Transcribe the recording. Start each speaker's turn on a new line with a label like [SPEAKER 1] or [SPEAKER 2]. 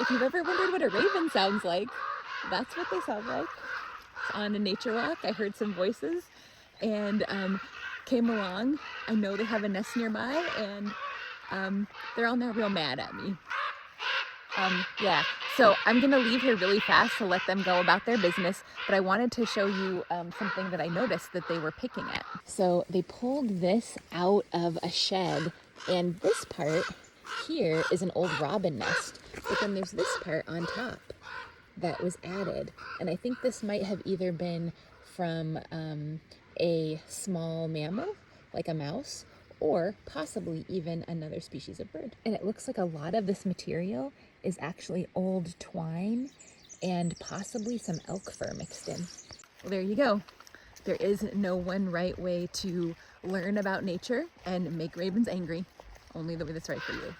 [SPEAKER 1] If you've ever wondered what a raven sounds like, that's what they sound like. On a nature walk, I heard some voices and came along. I know they have a nest nearby, and they're all now real mad at me. Yeah, so I'm gonna leave here really fast to let them go about their business, but I wanted to show you something that I noticed that they were picking at. So they pulled this out of a shed, and this part here is an old robin nest, but then there's this part on top that was added, and I think this might have either been from a small mammal, like a mouse, or possibly even another species of bird. And it looks like a lot of this material is actually old twine and possibly some elk fur mixed in. Well, there you go. There is no one right way to learn about nature and make ravens angry, only the way that's right for you.